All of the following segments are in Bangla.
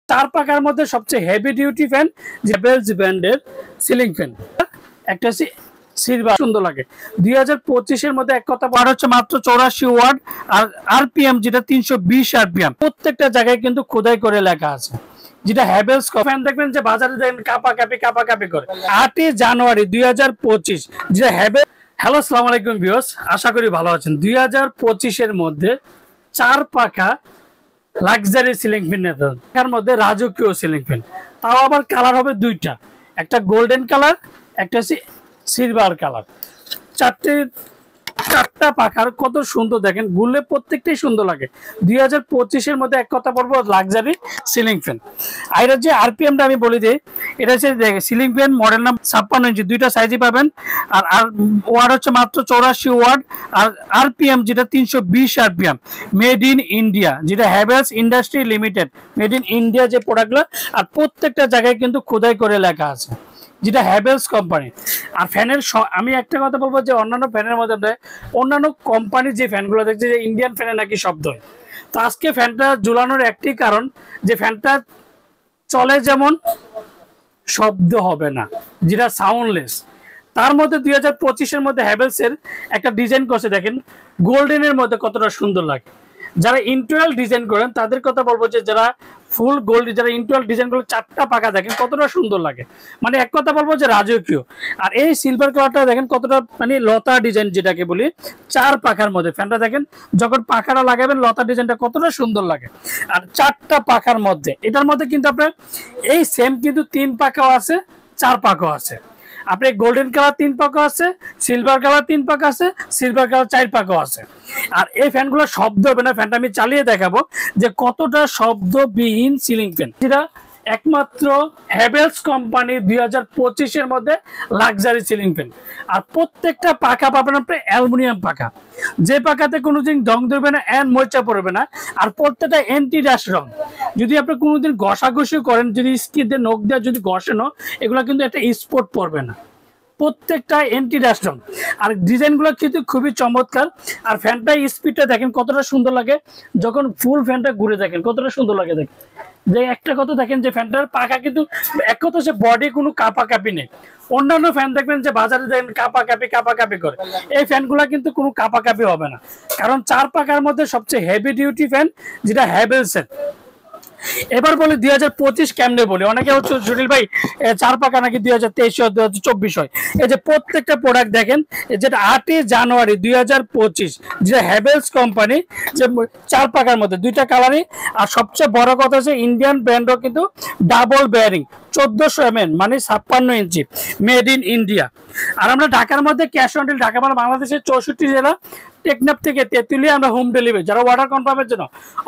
চার পাকার মধ্যে সবচেয়ে হেভি ডিউটি ফ্যান জেবেলস ব্র্যান্ডের সিলিং ফ্যান। একটা হচ্ছে সিলভার, সুন্দর লাগে। 2025-এর মধ্যে এক কথা বলা হচ্ছে মাত্র 84 ওয়াট আর আরপিএম যেটা 320 আরপিএম। প্রত্যেকটা জায়গায় কিন্তু খোদাই করে লেখা আছে। যেটা হ্যাভেলস ফ্যান দেখবেন যে বাজারে দেখেন কাপাকাপি করে। 8 জানুয়ারি 2025 যেটা হ্যাভেলস। হ্যালো, আসসালামু আলাইকুম ভিউয়ার্স, আশা করি ভালো আছেন। 2025-এর মধ্যে চার পাকা লাক্সারি সিলিং ফ্যান, তার মধ্যে রাজকীয় সিলিং ফ্যান, তাও আবার কালার হবে দুইটা, একটা গোল্ডেন কালার, একটা হচ্ছে সিলভার কালার। চারটা পাখার কত সুন্দর দেখেন, ঘুরলে প্রত্যেকটাই সুন্দর লাগে। 2025-এর মধ্যে এক কথা বলবো লাক্সারি সিলিং ফ্যান। আর এটার যে আরপিএমটা আমি বলে দিই, এটা হচ্ছে সিলিং ফ্যান মডেল নাম 56 ইঞ্চি, দুইটা সাইজই পাবেন। আর ওয়াট হচ্ছে মাত্র 84 ওয়াট আর আরপিএম যেটা 320 আরপিএম। মেড ইন ইন্ডিয়া, যেটা Havells industry limited, made in India যে প্রোডাক্টগুলো। আর প্রত্যেকটা জায়গায় কিন্তু খোদাই করে লেখা আছে, যেটা হ্যাভেলস কোম্পানি। আর ফ্যানের আমি একটা কথা বলবো যে অন্যান্য ফ্যানের মধ্যে অন্যান্য কোম্পানির যে ফ্যানগুলো দেখছে যে ইন্ডিয়ান ফ্যানে নাকি শব্দ হয়। তো আজকে ফ্যানটা ঝুলানোর একটি কারণ যে ফ্যানটা চলে যেমন শব্দ হবে না, যেটা সাউন্ডলেস। তার মধ্যে 2025-এর মধ্যে হ্যাভেলসের একটা ডিজাইন করছে, দেখেন গোল্ডেনের মধ্যে কতটা সুন্দর লাগে। যারা ইন্টেরিয়র ডিজাইন করেন তাদের কথা বলবো যে যারা ফুল গোল্ড, যারা ইন্টেরিয়র ডিজাইন করে চারটা পাকা দেখেন কতটা সুন্দর লাগে, মানে এক কথা বলবো যে রাজকীয়। আর এই সিলভার কালারটা দেখেন কতটা মানে লতা ডিজাইন যেটাকে বলি, চার পাখার মধ্যে ফ্যানটা দেখেন যখন পাখাটা লাগাবেন লতা ডিজাইনটা কতটা সুন্দর লাগে। আর চারটা পাখার মধ্যে, এটার মধ্যে কিন্তু আপনার এই সেম কিন্তু তিন পাখাও আছে, চার পাখাও আছে। আপনি গোল্ডেন কালার তিন পাকা আছে, সিলভার কালার তিন পাকা আছে, সিলভার কালার চার পাকা আছে। আর এই ফ্যানগুলো শব্দ হবে না, ফ্যানটা আমি চালিয়ে দেখাবো যে কতটা শব্দবিহীন সিলিং ফ্যান, যেটা একমাত্র হ্যাভেলস কোম্পানি 2025-এর মধ্যে লাক্সারি সিলিং ফ্যান। আর প্রত্যেকটা পাখা পাবেন আপনি অ্যালুমিনিয়াম পাখা, যে পাখাতে কোনোদিন রং ধরবে না, এন্ড মরিচা পড়বে না। আর প্রত্যেকটা অ্যান্টি ড্যাশ রং, যদি আপনি কোনোদিন ঘষাঘষি করেন, যদি স্কিন দিয়ে নখ দিয়ে যদি ঘষেনও, এগুলো কিন্তু একটা স্পট পড়বে না। প্রত্যেকটা এন্টি ড্যাশ রং। আর ডিজাইনগুলো কিন্তু খুবই চমৎকার। আর ফ্যানটা স্পিডটা দেখেন কতটা সুন্দর লাগে, যখন ফুল ফ্যানটা ঘুরে দেখেন কতটা সুন্দর লাগে। দেখেন যে একটা কথা দেখেন যে ফ্যানটার পাখা কিন্তু এক কথা হচ্ছে বডি কোনো কাপাকাপি নেই। অন্যান্য ফ্যান দেখবেন যে বাজারে দেখেন কাপাকাপি করে, এই ফ্যানগুলো কিন্তু কোনো কাপাকাপি হবে না, কারণ চার পাখার মধ্যে সবচেয়ে হেভি ডিউটি ফ্যান যেটা হ্যাভেলসের। এবার বলি 2025 কেমনে বলি, অনেকে হচ্ছে সুনীল ভাই চার পাকা নাকি 2023 হয় 2024 হয়। এই যে প্রত্যেকটা প্রোডাক্ট দেখেন, যেটা 8 জানুয়ারি 2025 যেটা হ্যাভেলস কোম্পানি, যে চার পাকার মধ্যে দুইটা কালারই। আর সবচেয়ে বড় কথা হচ্ছে ইন্ডিয়ান ব্র্যান্ডও কিন্তু ডাবল বেয়ারিং 1400 mm, মানে 56 ইঞ্চি, মেড ইন ইন্ডিয়া। আর আমরা ঢাকার মধ্যে ক্যাশ অন ডেলিভারি, ঢাকা মানে বাংলাদেশের 64 জেলা, টেকনাফ থেকে তেঁতুলিয়া আমরা হোম ডেলিভারি। যারা অর্ডার কনফার্মের জন্য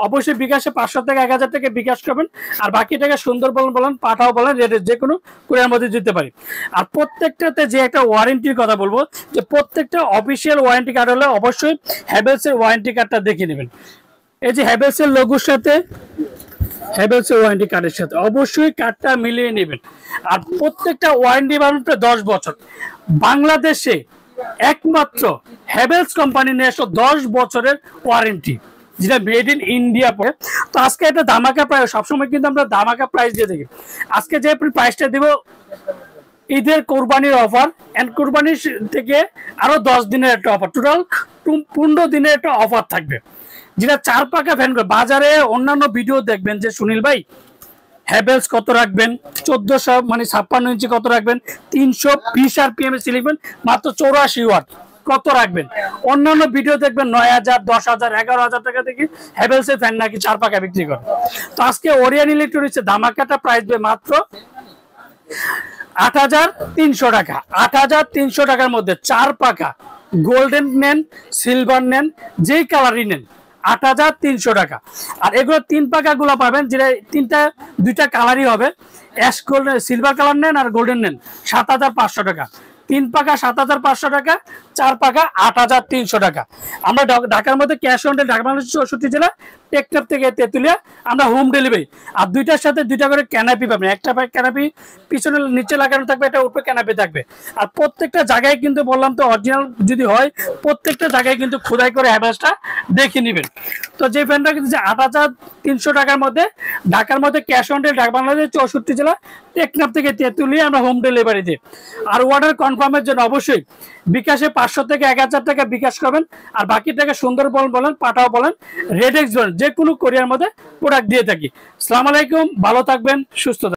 অবশ্যই বিকাশে 500 থেকে 1000 টাকা বিকাশ করবেন। আর বাকি টাকা সুন্দর বলেন পাঠাও বলেন, রেটের যে কোনো কুরিয়ার মধ্যে দিতে পারি। আর প্রত্যেকটাতে যে একটা ওয়ারেন্টির কথা বলবো, যে প্রত্যেকটা অফিসিয়াল ওয়ারেন্টি কার্ড হলে অবশ্যই হ্যাভেলসের ওয়ারেন্টি কার্ডটা দেখে নেবেন। এই যে হ্যাভেলসের লোগোর সাথে, হ্যাভেলসের ওয়ারেন্টি কার্ডের সাথে অবশ্যই কার্ডটা মিলিয়ে নেবেন। আর প্রত্যেকটা ওয়ারেন্টি পাবেন 10 বছর। বাংলাদেশে একমাত্র হ্যাভেলস কোম্পানি নিয়ে আসো 10 বছরের ওয়ারেন্টি, যেটা মেড ইন ইন্ডিয়া পড়ে। তো আজকে একটা ধামাকা প্রাইস, সবসময় কিন্তু আমরা ধামাকা প্রাইস দিয়ে দেখি। আজকে যে প্রাইসটা দিব ঈদের কোরবানির অফার, এন্ড কোরবানির থেকে আরো 10 দিনের একটা অফার, টোটাল 15 দিনের একটা অফার থাকবে। যেটা চার পাকা ফ্যান করে বাজারে অন্যান্য ভিডিও দেখবেন যে সুনীল ভাই হ্যাভেলস কত রাখবেন, 1400 মানে 56 ইঞ্চি কত রাখবেন, 320 আরপিএম এর সিলিং ফ্যান মাত্র 84 ওয়াট কত রাখবেন। অন্যান্য ভিডিও দেখবেন 9000, 10000, 11000 টাকা থেকে হ্যাভেলস এর ফ্যান নাকি চার পাকা বিক্রি করে। তো আজকে ওরিয়ন ইলেকট্রনিক্স ধামাকাটা প্রাইস দেবে মাত্র 8300 টাকা। 8300 টাকার মধ্যে চার পাকা গোল্ডেন নেন, সিলভার নেন, যেই কালারই নেন 8300 টাকা। আর এগুলো তিন পাকা গুলো পাবেন, যেটা দুইটা কালারই হবে, অ্যাশ গোল্ডেন, সিলভার কালার নেন আর গোল্ডেন নেন 7500 টাকা। তিন পাকা 7500 টাকা, চার পাকা 8300 টাকা। আমরা ঢাকার মধ্যে cash on delivery, Dhaka Bangladesh 64 জেলা, টেকনাফ থেকে তেতুলিয়া আমরা হোম ডেলিভারি। আর দুইটার সাথে দুইটা করে ক্যানাপি পাবেন, একটা ক্যানাপি পিছনে নিচে লাগানো থাকবে, এটা উপরে ক্যানাপি থাকবে। আর প্রত্যেকটা জায়গায় কিন্তু বললাম তো অরিজিনাল যদি হয় প্রত্যেকটা জায়গায় কিন্তু খোদাই করে অ্যাভারেজটা দেখে নেবেন। তো যে ফ্যানটা কিন্তু ৮,৩০০ টাকার মধ্যে ঢাকার মধ্যে cash on delivery, Dhaka Bangladesh 64 জেলা টেকনাফ থেকে তেতুলিয়া আমরা হোম ডেলিভারি দিই। আর অর্ডার কনফার্মের জন্য অবশ্যই বিকাশে 500 থেকে 1000 টাকা বিকাশ করবেন, আর বাকি টাকা সুন্দরবন বলেন, পাঠাও বলেন, রেডেক্স বলেন, যে কোনো কোরিয়ার মধ্যে প্রোডাক্ট দিয়ে থাকি। আসসালামু আলাইকুম, ভালো থাকবেন, সুস্থ থাকবেন।